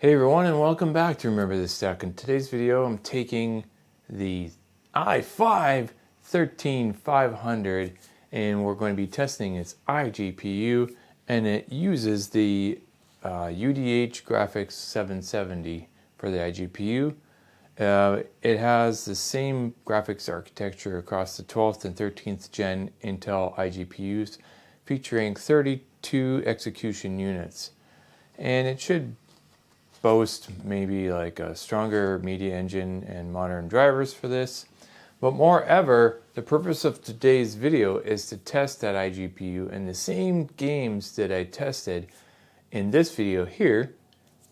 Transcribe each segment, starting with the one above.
Hey everyone, and welcome back to Remember This Tech. In today's video I'm taking the i5-13500 and we're going to be testing its iGPU, and it uses the UDH Graphics 770 for the iGPU. It has the same graphics architecture across the 12th and 13th gen Intel iGPUs, featuring 32 execution units, and it should boast maybe like a stronger media engine and modern drivers for this. But moreover, the purpose of today's video is to test that iGPU in the same games that I tested in this video here,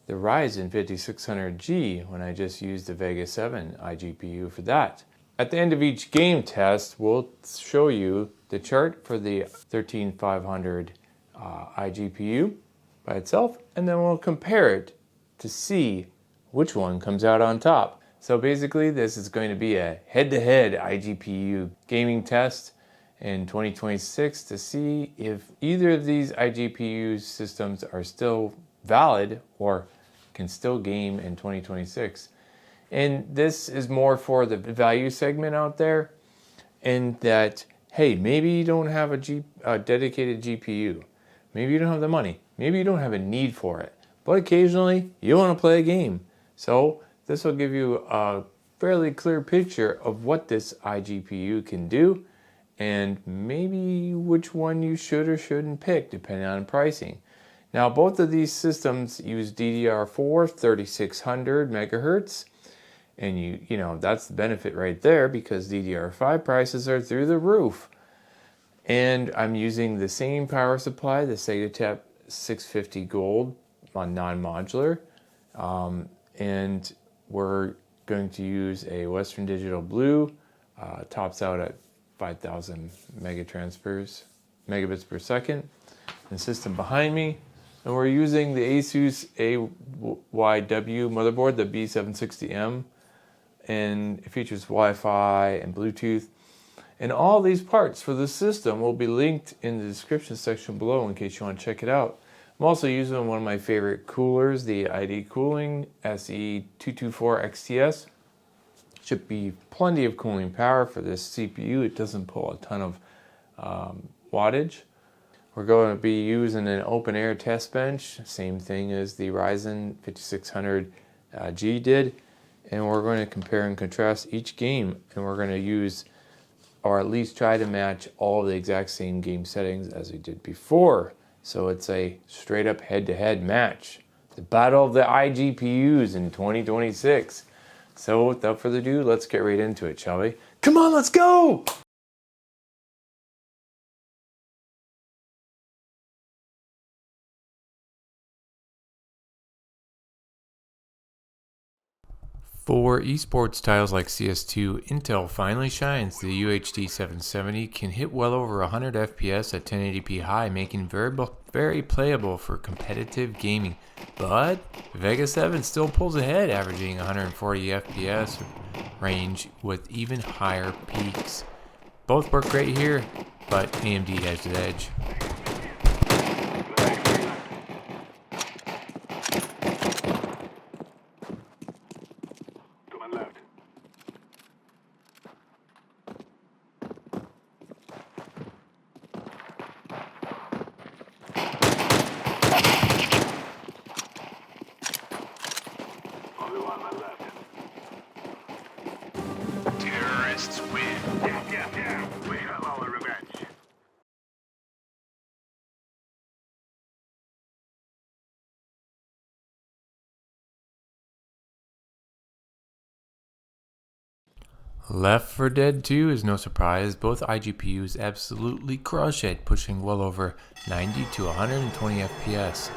the Ryzen 5600G, when I just used the Vega 7 iGPU for that. At the end of each game test, we'll show you the chart for the 13500 iGPU by itself, and then we'll compare it to see which one comes out on top. So basically this is going to be a head-to-head iGPU gaming test in 2026 to see if either of these iGPU systems are still valid or can still game in 2026. And this is more for the value segment out there, in that, hey, maybe you don't have a dedicated GPU. Maybe you don't have the money. Maybe you don't have a need for it. But occasionally you want to play a game. So this will give you a fairly clear picture of what this iGPU can do, and maybe which one you should or shouldn't pick depending on pricing. Now both of these systems use DDR4 3600 megahertz, and you know that's the benefit right there, because DDR5 prices are through the roof. And I'm using the same power supply, the SegaTep 650 Gold on non-modular, and we're going to use a Western Digital Blue, tops out at 5,000 megabits per second. The system behind me, and we're using the Asus AYW motherboard, the B760M, and it features Wi-Fi and Bluetooth. And all these parts for the system will be linked in the description section below in case you want to check it out. I'm also using one of my favorite coolers, the ID Cooling SE224 XTS. Should be plenty of cooling power for this CPU. It doesn't pull a ton of wattage. We're going to be using an open air test bench, same thing as the Ryzen 5600G did. And we're going to compare and contrast each game, and we're going to use, or at least try to match, all of the exact same game settings as we did before. So it's a straight up head-to-head match. The battle of the iGPUs in 2026. So without further ado, let's get right into it, shall we? Come on, let's go! For esports titles like CS2, Intel finally shines. The UHD 770 can hit well over 100 FPS at 1080p high, making very playable for competitive gaming. But Vega 7 still pulls ahead, averaging 140 FPS range with even higher peaks. Both work great here, but AMD has the edge. Terrorists win. Yeah. We have our revenge. Left 4 Dead 2 is no surprise. Both iGPUs absolutely crush it, pushing well over 90 to 120 FPS.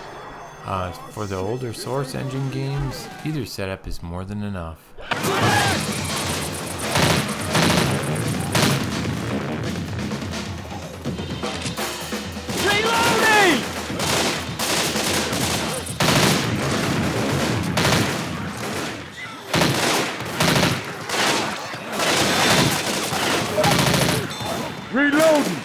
For the older Source Engine games, either setup is more than enough. Reloading!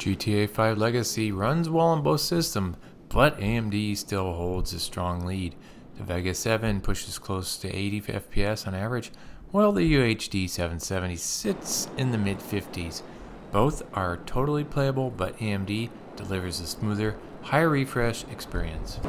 GTA 5 Legacy runs well on both systems, but AMD still holds a strong lead. The Vega 7 pushes close to 80 FPS on average, while the UHD 770 sits in the mid-50s. Both are totally playable, but AMD delivers a smoother, higher refresh experience.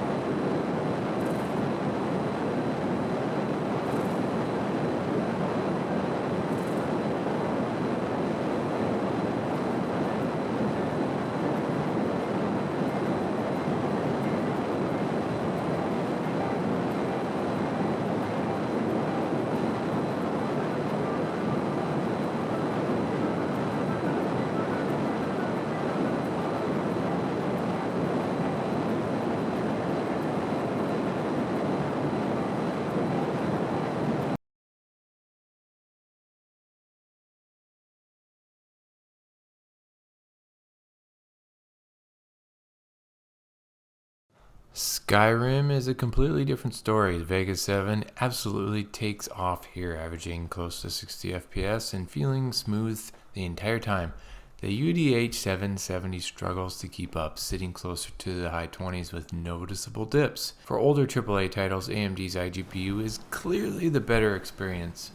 Skyrim is a completely different story. The Vega 7 absolutely takes off here, averaging close to 60 FPS and feeling smooth the entire time. The UDH 770 struggles to keep up, sitting closer to the high 20s with noticeable dips. For older AAA titles, AMD's iGPU is clearly the better experience.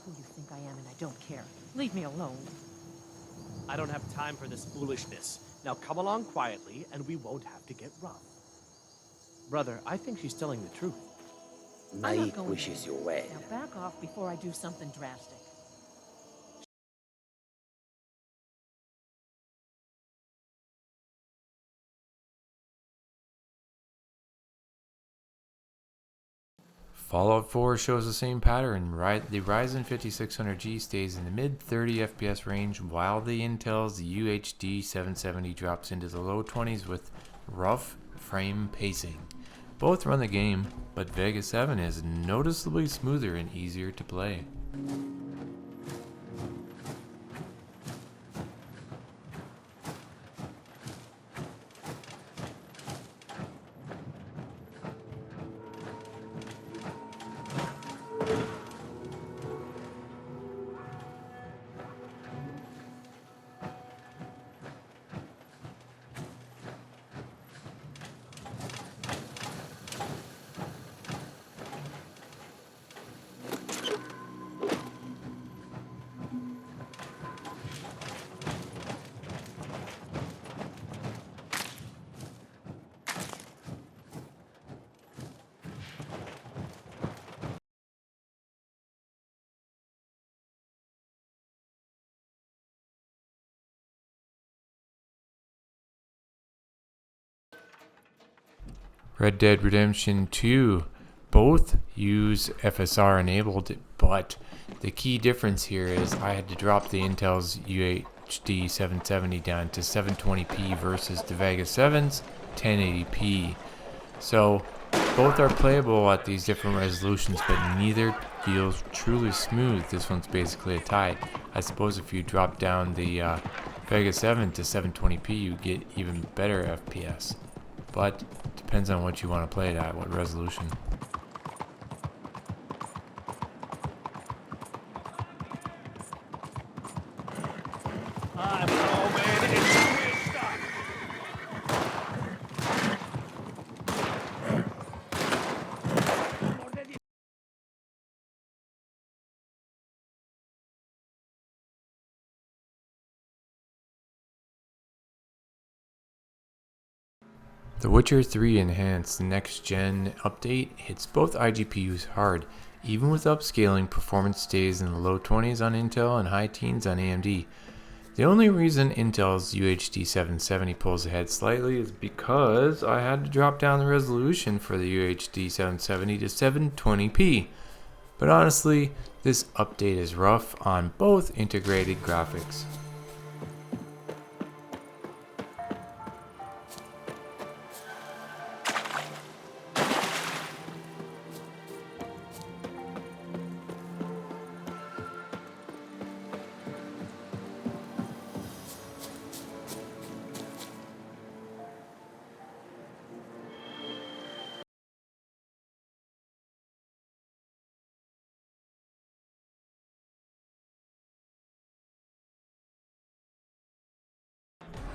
Who you think I am, and I don't care. Leave me alone. I don't have time for this foolishness. Now come along quietly, and we won't have to get rough. Brother, I think she's telling the truth. I'm not Night going wishes there. your way. Now back off before I do something drastic. Fallout 4 shows the same pattern. The Ryzen 5600G stays in the mid 30 FPS range, while the Intel's UHD 770 drops into the low 20s with rough frame pacing. Both run the game, but Vega 7 is noticeably smoother and easier to play. Red Dead Redemption 2, both use FSR enabled, but the key difference here is I had to drop the Intel's UHD 770 down to 720p versus the Vega 7's 1080p. So both are playable at these different resolutions, but neither feels truly smooth. This one's basically a tie. I suppose if you drop down the Vega 7 to 720p, you get even better FPS. But depends on what you want to play it at, what resolution. The Witcher 3 Enhanced Next Gen update hits both iGPUs hard. Even with upscaling, performance stays in the low 20s on Intel and high teens on AMD. The only reason Intel's UHD 770 pulls ahead slightly is because I had to drop down the resolution for the UHD 770 to 720p. But honestly, this update is rough on both integrated graphics.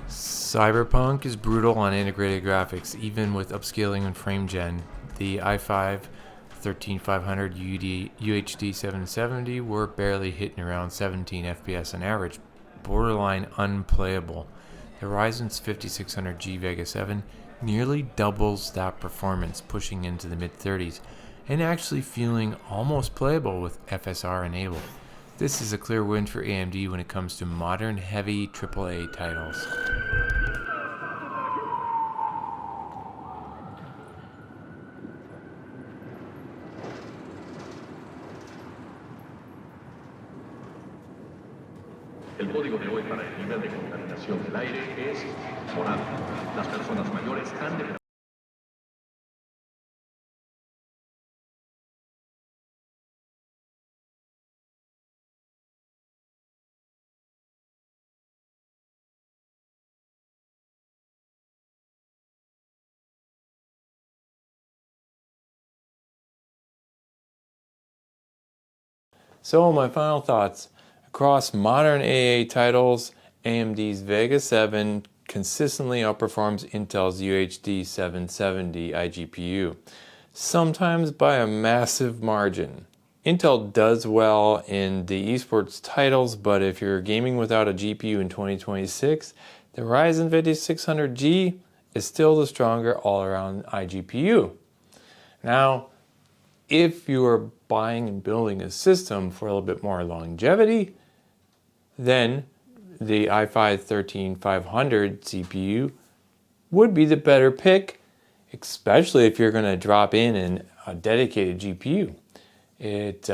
Cyberpunk is brutal on integrated graphics, even with upscaling and frame gen. The i5-13500 UHD 770 were barely hitting around 17 FPS on average, borderline unplayable. The Ryzen 5600G Vega 7 nearly doubles that performance, pushing into the mid-30s, and actually feeling almost playable with FSR enabled. This is a clear win for AMD when it comes to modern heavy AAA titles. El código de hoy para el nivel de contaminación del aire es morado. Las personas mayores han de... So my final thoughts. Across modern AA titles, AMD's Vega 7 consistently outperforms Intel's UHD 770 iGPU, sometimes by a massive margin. Intel does well in the esports titles, but if you're gaming without a GPU in 2026, the Ryzen 5600G is still the stronger all-around iGPU. Now, if you are buying and building a system for a little bit more longevity, then the i5-13500 CPU would be the better pick, especially if you're going to drop in a dedicated GPU. It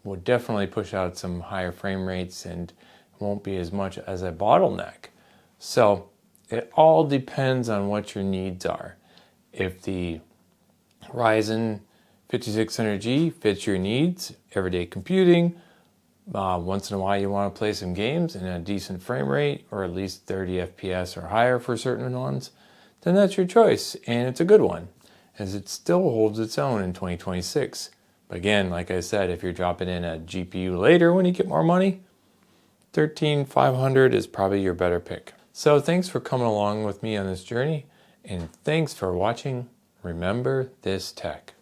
would definitely push out some higher frame rates and won't be as much as a bottleneck. So it all depends on what your needs are. If the Ryzen 5600G fits your needs, everyday computing, once in a while you want to play some games in a decent frame rate or at least 30 FPS or higher for certain ones, then that's your choice, and it's a good one, as it still holds its own in 2026. But again, like I said, if you're dropping in a GPU later when you get more money, 13500 is probably your better pick. So thanks for coming along with me on this journey, and thanks for watching Remember This Tech.